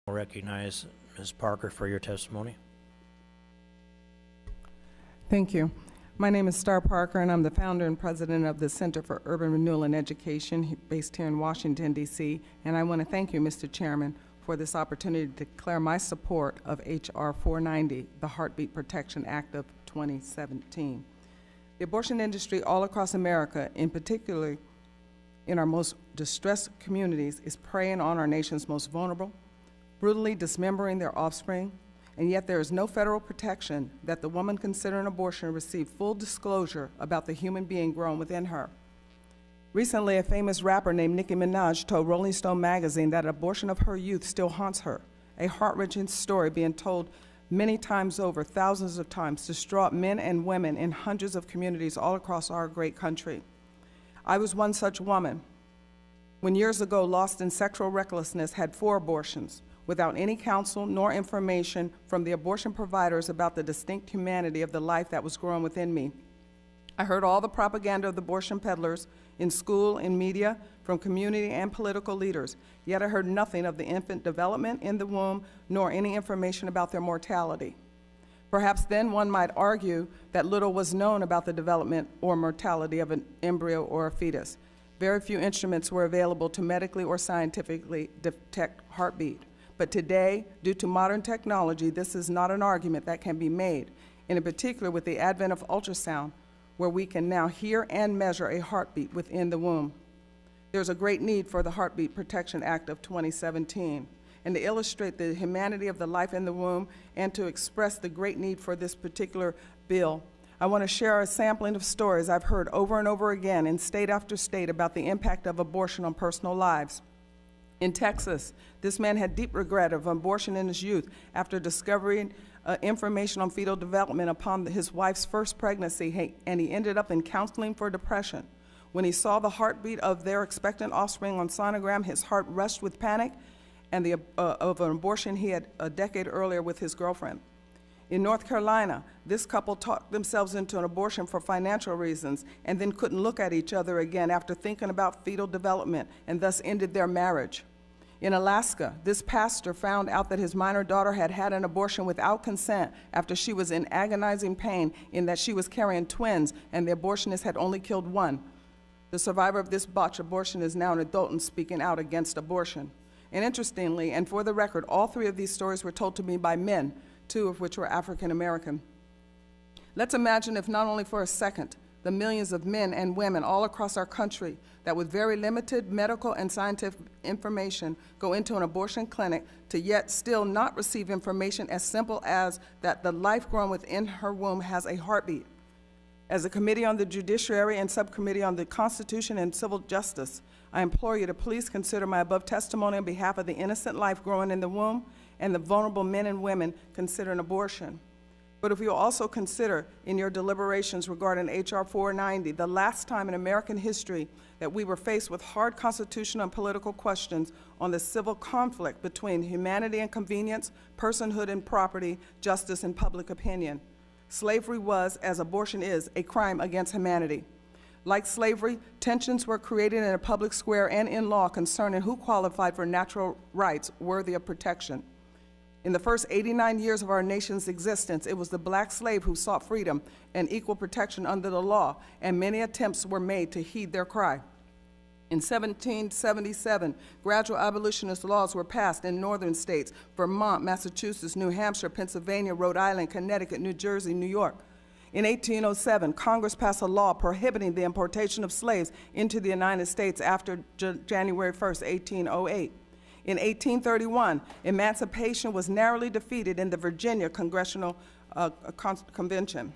I'll recognize Ms. Parker for your testimony. Thank you. My name is Star Parker, and I'm the founder and president of the Center for Urban Renewal and Education based here in Washington, D.C., and I want to thank you, Mr. Chairman, for this opportunity to declare my support of H.R. 490, the Heartbeat Protection Act of 2017. The abortion industry all across America, in particular in our most distressed communities, is preying on our nation's most vulnerable, brutally dismembering their offspring, and yet there is no federal protection that the woman considering abortion receive full disclosure about the human being grown within her. Recently, a famous rapper named Nicki Minaj told Rolling Stone magazine that abortion of her youth still haunts her, a heart-wrenching story being told many times over, thousands of times, distraught men and women in hundreds of communities all across our great country. I was one such woman when years ago, lost in sexual recklessness, had 4 abortions without any counsel nor information from the abortion providers about the distinct humanity of the life that was growing within me. I heard all the propaganda of the abortion peddlers in school, in media, from community and political leaders, yet I heard nothing of the infant development in the womb, nor any information about their mortality. Perhaps then one might argue that little was known about the development or mortality of an embryo or a fetus. Very few instruments were available to medically or scientifically detect heartbeat. But today, due to modern technology, this is not an argument that can be made, and in particular with the advent of ultrasound, where we can now hear and measure a heartbeat within the womb. There's a great need for the Heartbeat Protection Act of 2017. And to illustrate the humanity of the life in the womb and to express the great need for this particular bill, I want to share a sampling of stories I've heard over and over again in state after state about the impact of abortion on personal lives. In Texas, this man had deep regret of abortion in his youth after discovering information on fetal development upon his wife's first pregnancy, and he ended up in counseling for depression. When he saw the heartbeat of their expectant offspring on sonogram, his heart rushed with panic and of an abortion he had a decade earlier with his girlfriend. In North Carolina, this couple talked themselves into an abortion for financial reasons and then couldn't look at each other again after thinking about fetal development and thus ended their marriage. In Alaska, this pastor found out that his minor daughter had had an abortion without consent after she was in agonizing pain in that she was carrying twins and the abortionist had only killed one. The survivor of this botched abortion is now an adult and speaking out against abortion. And interestingly, and for the record, all 3 of these stories were told to me by men, 2 of which were African American. Let's imagine, if not only for a second, the millions of men and women all across our country that with very limited medical and scientific information go into an abortion clinic to yet still not receive information as simple as that the life grown within her womb has a heartbeat. As a Committee on the Judiciary and Subcommittee on the Constitution and Civil Justice, I implore you to please consider my above testimony on behalf of the innocent life growing in the womb and the vulnerable men and women considering abortion. But if you also consider in your deliberations regarding H.R. 490, the last time in American history that we were faced with hard constitutional and political questions on the civil conflict between humanity and convenience, personhood and property, justice and public opinion. Slavery was, as abortion is, a crime against humanity. Like slavery, tensions were created in a public square and in law concerning who qualified for natural rights worthy of protection. In the first 89 years of our nation's existence, it was the black slave who sought freedom and equal protection under the law, and many attempts were made to heed their cry. In 1777, gradual abolitionist laws were passed in northern states, Vermont, Massachusetts, New Hampshire, Pennsylvania, Rhode Island, Connecticut, New Jersey, New York. In 1807, Congress passed a law prohibiting the importation of slaves into the United States after January 1st, 1808. In 1831, emancipation was narrowly defeated in the Virginia Congressional Convention.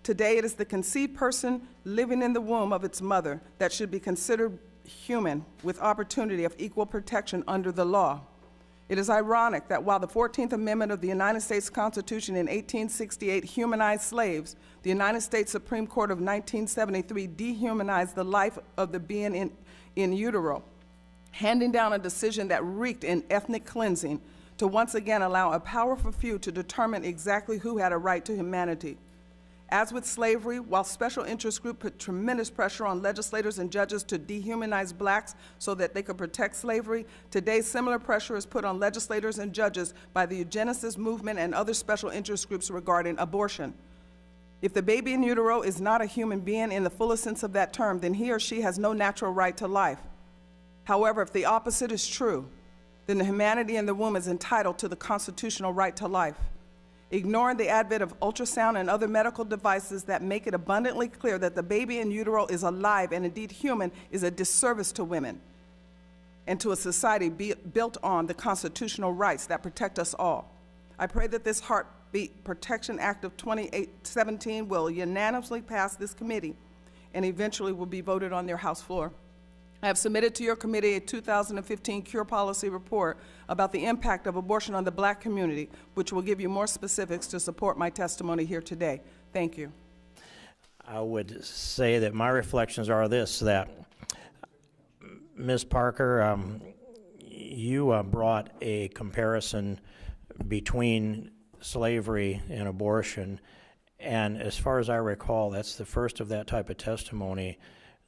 Today, it is the conceived person living in the womb of its mother that should be considered human with opportunity of equal protection under the law. It is ironic that while the 14th Amendment of the United States Constitution in 1868 humanized slaves, the United States Supreme Court of 1973 dehumanized the life of the being in utero, handing down a decision that reeked in ethnic cleansing to once again allow a powerful few to determine exactly who had a right to humanity. As with slavery, while special interest groups put tremendous pressure on legislators and judges to dehumanize blacks so that they could protect slavery, today similar pressure is put on legislators and judges by the eugenicist movement and other special interest groups regarding abortion. If the baby in utero is not a human being in the fullest sense of that term, then he or she has no natural right to life. However, if the opposite is true, then the humanity in the womb is entitled to the constitutional right to life. Ignoring the advent of ultrasound and other medical devices that make it abundantly clear that the baby in utero is alive and indeed human is a disservice to women and to a society built on the constitutional rights that protect us all. I pray that this Heartbeat Protection Act of 2017 will unanimously pass this committee and eventually will be voted on their House floor. I have submitted to your committee a 2015 Cure Policy Report about the impact of abortion on the black community, which will give you more specifics to support my testimony here today. Thank you. I would say that my reflections are this, that Ms. Parker, you brought a comparison between slavery and abortion, and as far as I recall, that's the first of that type of testimony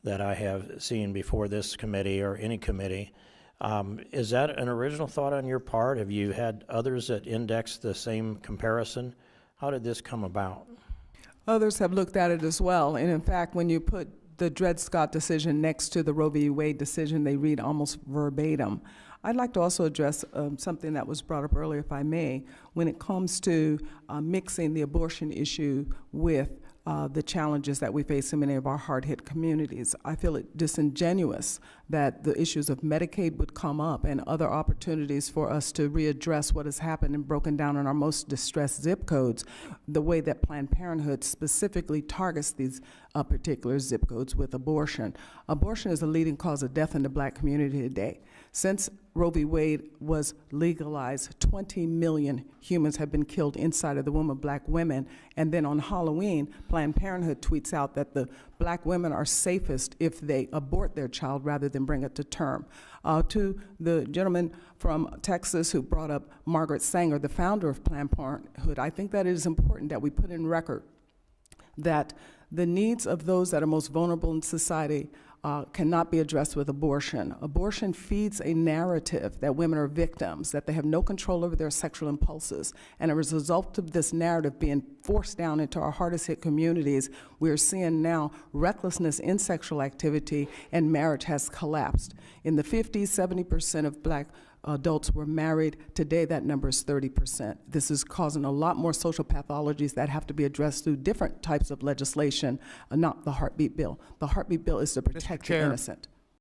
that I have seen before this committee or any committee. Is that an original thought on your part? Have you had others that index the same comparison? How did this come about? Others have looked at it as well, and in fact, when you put the Dred Scott decision next to the Roe v. Wade decision, they read almost verbatim. I'd like to also address something that was brought up earlier, if I may, when it comes to mixing the abortion issue with the challenges that we face in many of our hard-hit communities. I feel it disingenuous that the issues of Medicaid would come up and other opportunities for us to readdress what has happened and broken down in our most distressed zip codes, the way that Planned Parenthood specifically targets these particular zip codes with abortion. Abortion is a leading cause of death in the black community today. Since Roe v. Wade was legalized, 20 million humans have been killed inside of the womb of black women. And then on Halloween, Planned Parenthood tweets out that the black women are safest if they abort their child rather than bring it to term. To the gentleman from Texas who brought up Margaret Sanger, the founder of Planned Parenthood, I think that it is important that we put in record that the needs of those that are most vulnerable in society cannot be addressed with abortion. Abortion feeds a narrative that women are victims, that they have no control over their sexual impulses. And as a result of this narrative being forced down into our hardest hit communities, we're seeing now recklessness in sexual activity, and marriage has collapsed. In the 50s, 70% of black adults were married. Today, that number is 30%. This is causing a lot more social pathologies that have to be addressed through different types of legislation, not the Heartbeat Bill. The Heartbeat Bill is to protect the innocent.